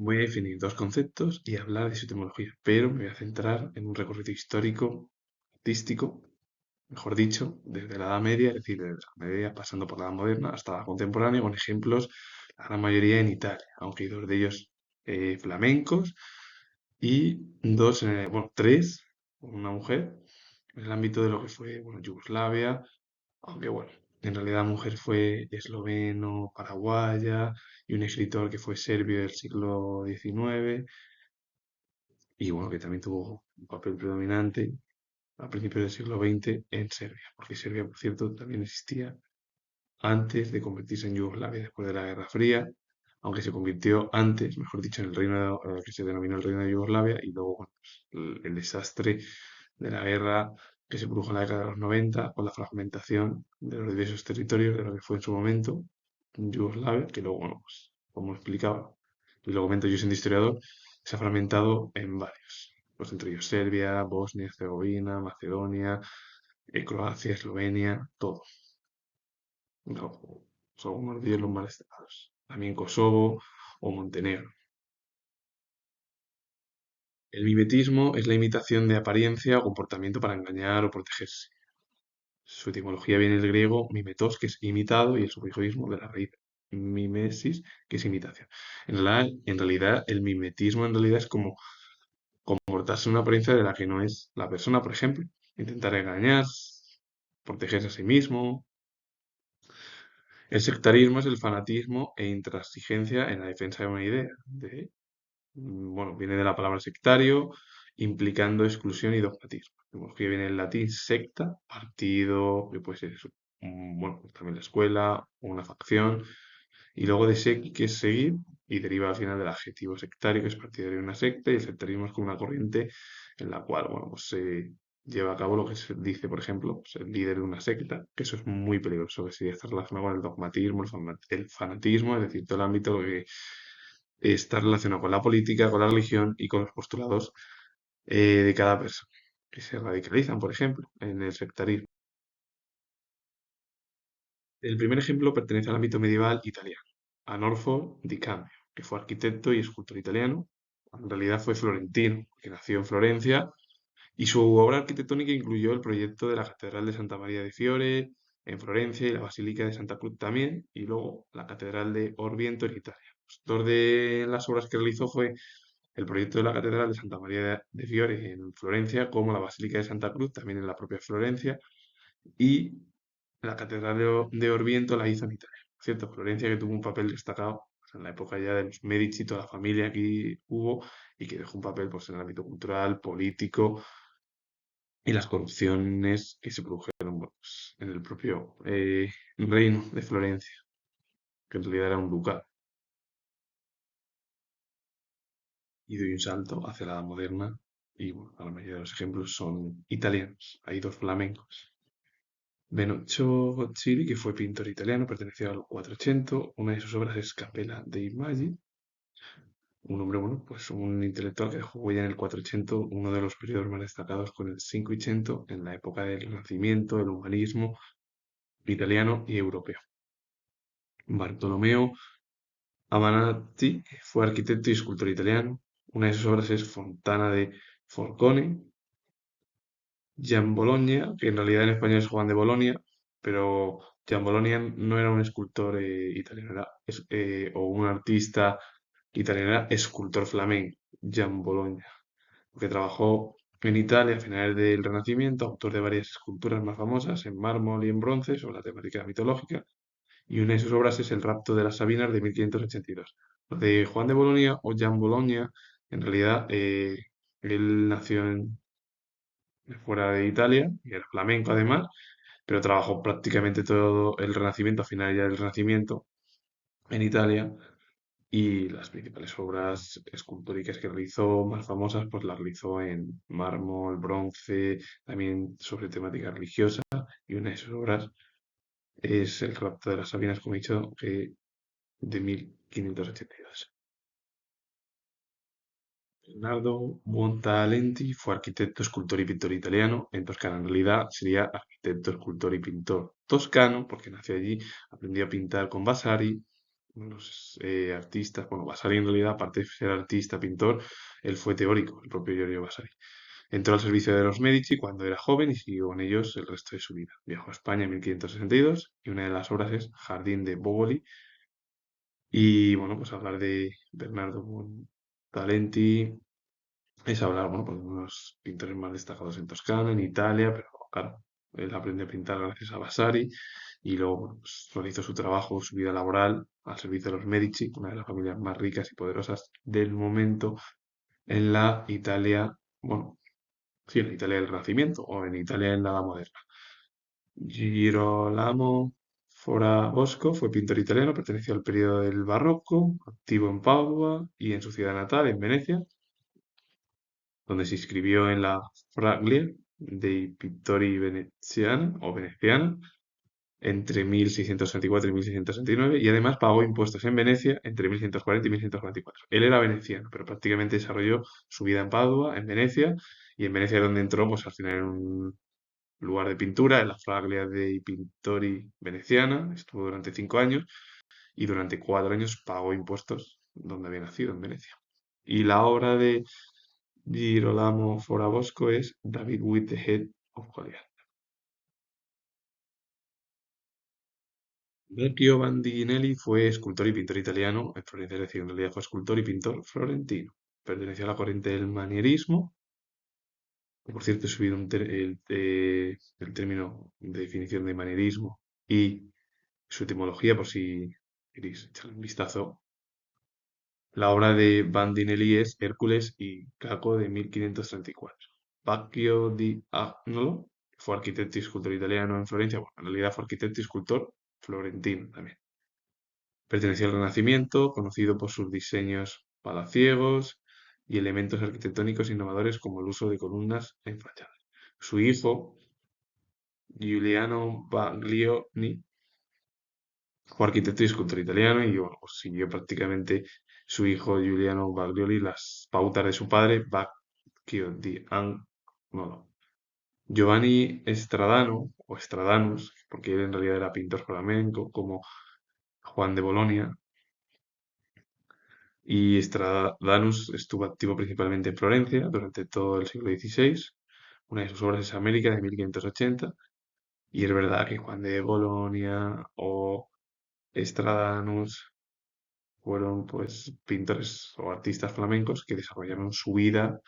Voy a definir dos conceptos y hablar de su etimología, pero me voy a centrar en un recorrido histórico, artístico, mejor dicho, desde la Edad Media, es decir, desde la Edad Media pasando por la Edad Moderna hasta la contemporánea, con ejemplos, la gran mayoría en Italia, aunque hay dos de ellos flamencos y dos, bueno, tres, una mujer, en el ámbito de lo que fue, bueno, Yugoslavia, aunque bueno, en realidad la mujer fue esloveno, paraguaya y un escritor que fue serbio del siglo XIX y bueno, que también tuvo un papel predominante a principios del siglo XX en Serbia, porque Serbia, por cierto, también existía antes de convertirse en Yugoslavia después de la Guerra Fría, aunque se convirtió antes, mejor dicho, en el reino que se denominó el reino de Yugoslavia y luego bueno, pues, el desastre de la guerra que se produjo en la década de los 90 con la fragmentación de los diversos territorios de lo que fue en su momento Yugoslavia, que luego, bueno, pues, como explicaba, y lo comento yo siendo historiador, se ha fragmentado en varios, pues entre ellos Serbia, Bosnia, Herzegovina, Macedonia, Croacia, Eslovenia, todo. No, son unos 10 los más destacados. También Kosovo o Montenegro. El mimetismo es la imitación de apariencia o comportamiento para engañar o protegerse. Su etimología viene del griego mimetos, que es imitado, y el sufijo de la raíz mimesis, que es imitación. En realidad, el mimetismo en realidad es como comportarse en una apariencia de la que no es la persona, por ejemplo. Intentar engañar, protegerse a sí mismo. El sectarismo es el fanatismo e intransigencia en la defensa de una idea. Bueno, viene de la palabra sectario, implicando exclusión y dogmatismo. Que viene en latín secta, partido, que puede ser bueno, pues también la escuela, o una facción, y luego de sec, que es seguir, y deriva al final del adjetivo sectario, que es partidario de una secta, y el sectarismo es como una corriente en la cual, bueno, pues se lleva a cabo lo que se dice, por ejemplo, pues, el líder de una secta, que eso es muy peligroso, que sí está relacionado con el dogmatismo, el fanatismo, es decir, todo el ámbito que está relacionado con la política, con la religión y con los postulados de cada persona, que se radicalizan, por ejemplo, en el sectarismo. El primer ejemplo pertenece al ámbito medieval italiano, Arnolfo di Cambio, que fue arquitecto y escultor italiano. En realidad fue florentino, que nació en Florencia, y su obra arquitectónica incluyó el proyecto de la Catedral de Santa María de Fiore en Florencia y la Basílica de Santa Cruz también, y luego la Catedral de Orvieto en Italia. El autor de las obras que realizó fue el proyecto de la Catedral de Santa María de Fiore en Florencia, como la Basílica de Santa Cruz también en la propia Florencia, y la Catedral de Orvieto la hizo en Italia. Cierto, Florencia que tuvo un papel destacado pues, en la época ya de los Medici, toda la familia que hubo, y que dejó un papel pues, en el ámbito cultural, político y las corrupciones que se produjeron bueno, pues, en el propio reino de Florencia, que en realidad era un ducado. Y doy un salto hacia la edad moderna y bueno, la mayoría de los ejemplos son italianos. Hay dos flamencos. Benoccio Gozzini, que fue pintor italiano, perteneció al 400. Una de sus obras es Capella dei Magi. Un hombre, bueno, pues un intelectual que dejó huella en el 400, uno de los periodos más destacados con el 500 en la época del Renacimiento, el humanismo italiano y europeo. Bartolomeo Avanati fue arquitecto y escultor italiano. Una de sus obras es Fontana de Forcone. Gian Bologna, que en realidad en español es Juan de Bolonia, pero Gian Bologna no era un escultor italiano, o un artista italiano, era escultor flamenco, Gian Bologna, que trabajó en Italia a finales del Renacimiento, autor de varias esculturas más famosas en mármol y en bronce sobre la temática mitológica, y una de sus obras es El rapto de las Sabinas de 1582. Lo de Juan de Bolonia o Gian Bologna, en realidad él nació fuera de Italia, y era flamenco además, pero trabajó prácticamente todo el Renacimiento, a finales ya del Renacimiento, en Italia, y las principales obras escultóricas que realizó, más famosas, pues las realizó en mármol, bronce, también sobre temática religiosa, y una de sus obras es El rapto de las Sabinas, como he dicho, de 1582. Leonardo Buontalenti fue arquitecto, escultor y pintor italiano. En Toscana, en realidad, sería arquitecto, escultor y pintor toscano, porque nació allí, aprendió a pintar con Vasari los artistas, bueno, Vasari en realidad, aparte de ser artista, pintor, él fue teórico, el propio Giorgio Vasari. Entró al servicio de los Medici cuando era joven y siguió con ellos el resto de su vida. Viajó a España en 1562 y una de las obras es Jardín de Boboli. Y bueno, pues hablar de Bernardo Talenti es hablar, bueno, pues de unos pintores más destacados en Toscana, en Italia, pero claro, él aprendió a pintar gracias a Vasari y luego bueno, pues, realizó su trabajo, su vida laboral al servicio de los Medici, una de las familias más ricas y poderosas del momento en la Italia, bueno, sí, en la Italia del Renacimiento o en Italia en la Edad Moderna. Girolamo Fora Bosco fue pintor italiano, perteneció al periodo del Barroco, activo en Padua y en su ciudad natal, en Venecia, donde se inscribió en la Fraglia dei Pittori Veneziana o Veneciana entre 1664 y 1669 y además pagó impuestos en Venecia entre 1140 y 1144. Él era veneciano, pero prácticamente desarrolló su vida en Padua, en Venecia, y en Venecia es donde entró pues al final en un lugar de pintura, en la Fraglia dei Pittori Veneciana, estuvo durante 5 años y durante 4 años pagó impuestos donde había nacido, en Venecia. Y la obra de Girolamo Forabosco es David with the Head of Goliath. Vecchio Bandinelli fue escultor y pintor italiano en Florencia, es decir, en realidad fue escultor y pintor florentino. Perteneció a la corriente del manierismo, que por cierto he subido el término de definición de manierismo y su etimología por si queréis echarle un vistazo. La obra de Bandinelli es Hércules y Caco de 1534. Baccio di Agnolo fue arquitecto y escultor italiano en Florencia. Bueno, en realidad fue arquitecto y escultor florentino también. Perteneció al Renacimiento, conocido por sus diseños palaciegos y elementos arquitectónicos innovadores como el uso de columnas en fachadas. Su hijo, Giuliano Baglioni, fue arquitecto y escultor italiano y bueno, pues siguió prácticamente su hijo Giuliano Baglioni las pautas de su padre, Baccio di Agnolo. Giovanni Stradano, o Stradanus, porque él en realidad era pintor flamenco, como Juan de Bolonia, y Stradamus estuvo activo principalmente en Florencia durante todo el siglo XVI. Una de sus obras es América de 1580. Y es verdad que Juan de Bolonia o Stradamus fueron pues pintores o artistas flamencos que desarrollaron su vida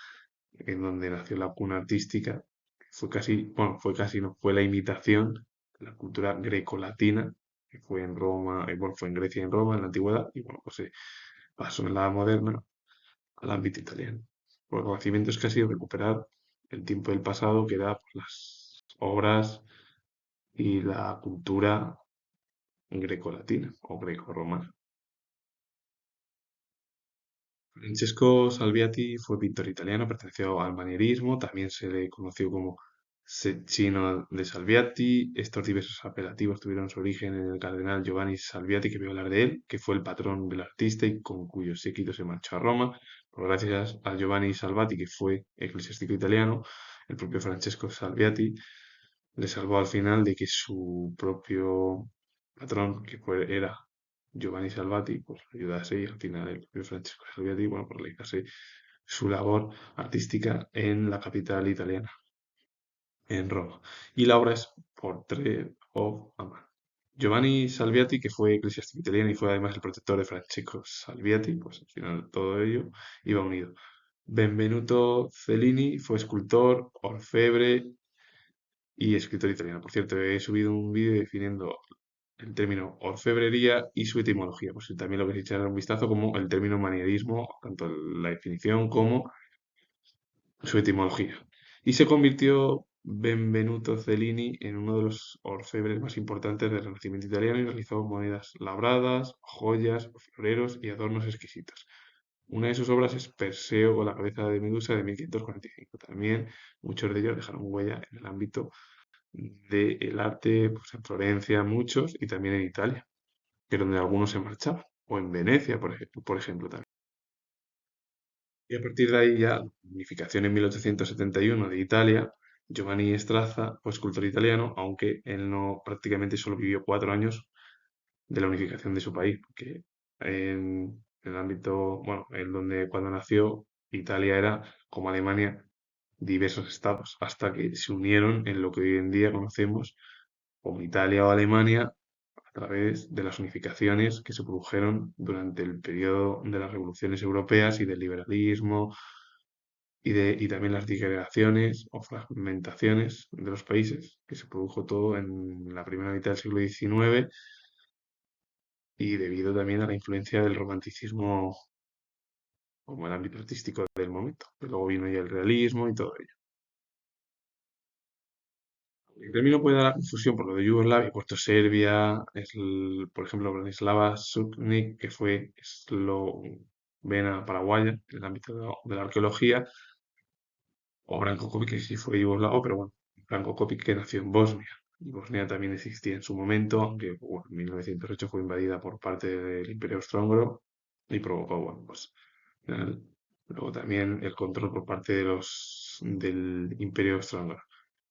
en donde nació la cuna artística. Fue casi, bueno, fue casi, no, fue la imitación de la cultura grecolatina que fue en Roma, bueno, fue en Grecia y en Roma en la antigüedad y bueno, pues se pasó en la moderna al ámbito italiano. Pues el Renacimiento es casi recuperar el tiempo del pasado que da pues, las obras y la cultura grecolatina o greco-romana. Francesco Salviati fue pintor italiano, perteneció al manierismo, también se le conoció como Cecchino de Salviati. Estos diversos apelativos tuvieron su origen en el cardenal Giovanni Salviati, que voy a hablar de él, que fue el patrón del artista y con cuyo séquito se marchó a Roma. Pero gracias a Giovanni Salviati, que fue eclesiástico italiano, el propio Francesco Salviati le salvó al final de que su propio patrón, era Giovanni Salvati, pues ayudase y al final el propio Francesco Salviati, bueno, pues realizase su labor artística en la capital italiana, en Roma. Y la obra es Portrait of a Man. Giovanni Salviati, que fue eclesiástico italiano y fue además el protector de Francesco Salviati, pues al final todo ello iba unido. Benvenuto Cellini fue escultor, orfebre y escritor italiano. Por cierto, he subido un vídeo definiendo el término orfebrería y su etimología, pues si también lo queréis echar un vistazo como el término manierismo, tanto la definición como su etimología. Y se convirtió Benvenuto Cellini en uno de los orfebres más importantes del Renacimiento italiano y realizó monedas labradas, joyas, floreros y adornos exquisitos. Una de sus obras es Perseo con la cabeza de Medusa de 1545. También muchos de ellos dejaron huella en el ámbito del arte pues, en Florencia, muchos, y también en Italia, que es donde algunos se marchaban, o en Venecia, por ejemplo también. Y a partir de ahí ya, la unificación en 1871 de Italia, Giovanni Strazza fue escultor italiano, aunque él no prácticamente solo vivió 4 años de la unificación de su país, porque en el ámbito, bueno, en donde cuando nació Italia era, como Alemania, diversos estados, hasta que se unieron en lo que hoy en día conocemos como Italia o Alemania a través de las unificaciones que se produjeron durante el periodo de las revoluciones europeas y del liberalismo y también las digregaciones o fragmentaciones de los países, que se produjo todo en la primera mitad del siglo XIX y debido también a la influencia del romanticismo como el ámbito artístico del momento. Que luego vino ya el realismo y todo ello. El término puede dar confusión por lo de Yugoslavia, puesto Serbia, por ejemplo, Branislava Suknik, que fue eslovena paraguaya en el ámbito de la arqueología, o Branko Kopic, que sí fue yugoslavo, pero bueno, Branko Kopic que nació en Bosnia. Y Bosnia también existía en su momento, aunque bueno, en 1908 fue invadida por parte del Imperio Austrohúngaro y provocó, bueno, pues al luego también el control por parte del Imperio Austrohúngaro.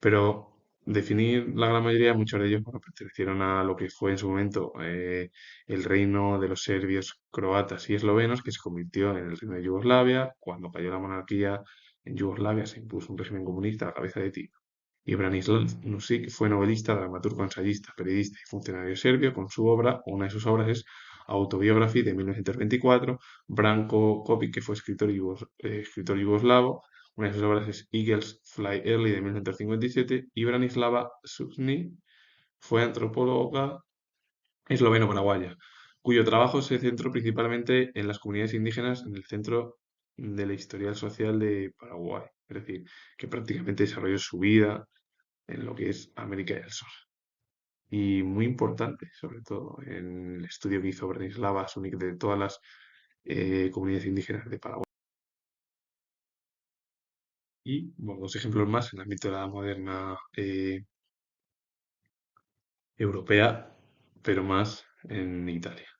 Pero definir la gran mayoría, muchos de ellos bueno, pertenecieron a lo que fue en su momento el reino de los serbios, croatas y eslovenos, que se convirtió en el reino de Yugoslavia. Cuando cayó la monarquía en Yugoslavia se impuso un régimen comunista a la cabeza de Tito. Y Branislav Nušić fue novelista, dramaturgo, ensayista, periodista y funcionario serbio. Con su obra, una de sus obras es Autobiography de 1924. Branko Kopic, que fue escritor yugoslavo. Una de sus obras es Eagles Fly Early de 1957. Y Branislava Sukni fue antropóloga esloveno-paraguaya, cuyo trabajo se centró principalmente en las comunidades indígenas en el centro de la historia social de Paraguay. Es decir, que prácticamente desarrolló su vida en lo que es América del Sur. Y muy importante, sobre todo, en el estudio que hizo Branislava Sunik de todas las comunidades indígenas de Paraguay. Y bueno, dos ejemplos más en el ámbito de la moderna europea, pero más en Italia.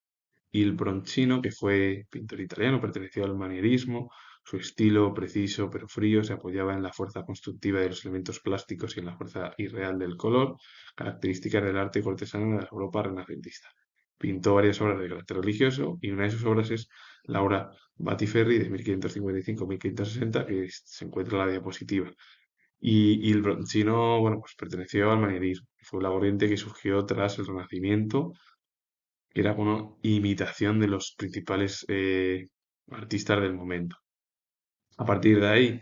Il Broncino, que fue pintor italiano, perteneció al manierismo. Su estilo, preciso pero frío, se apoyaba en la fuerza constructiva de los elementos plásticos y en la fuerza irreal del color, características del arte cortesano de la Europa renacentista. Pintó varias obras de carácter religioso y una de sus obras es la obra Battiferri de 1555-1560, que se encuentra en la diapositiva. Y il Broncino, bueno, pues perteneció al manierismo. Fue la corriente que surgió tras el Renacimiento que era una imitación de los principales artistas del momento. A partir de ahí,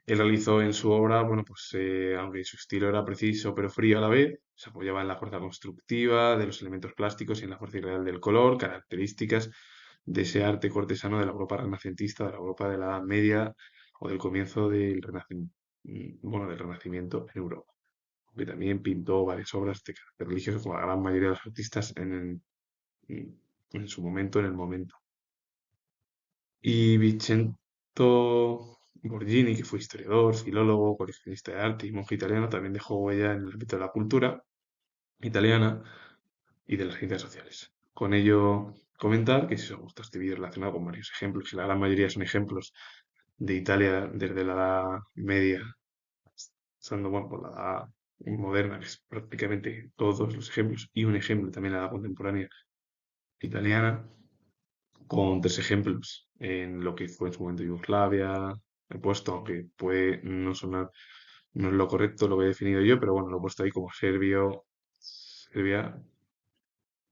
él realizó en su obra, bueno, pues aunque su estilo era preciso pero frío a la vez, se apoyaba en la fuerza constructiva de los elementos plásticos y en la fuerza irreal del color, características de ese arte cortesano de la Europa renacentista, de la Europa de la Edad Media o del comienzo bueno, del Renacimiento en Europa. Que también pintó varias obras de carácter religioso, como la gran mayoría de los artistas en su momento, en el momento. Y Vincenzo Borgini, que fue historiador, filólogo, coleccionista de arte y monje italiano, también dejó huella en el ámbito de la cultura italiana y de las ciencias sociales. Con ello, comentar que si os gusta este vídeo relacionado con varios ejemplos, y la gran mayoría son ejemplos de Italia desde la Edad Media, pasando bueno, por la Edad moderna, que es prácticamente todos los ejemplos, y un ejemplo también la Edad contemporánea italiana, con tres ejemplos en lo que fue en su momento Yugoslavia. He puesto, aunque puede no sonar, no es lo correcto lo que he definido yo, pero bueno, lo he puesto ahí como Serbia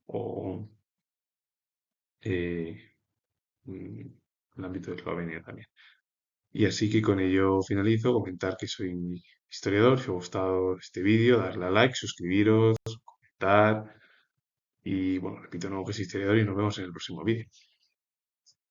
o eh, mm, el ámbito de Eslovenia también. Y así que con ello finalizo, comentar que soy historiador, si os ha gustado este vídeo, darle a like, suscribiros, comentar y bueno, repito de nuevo que soy historiador y nos vemos en el próximo vídeo.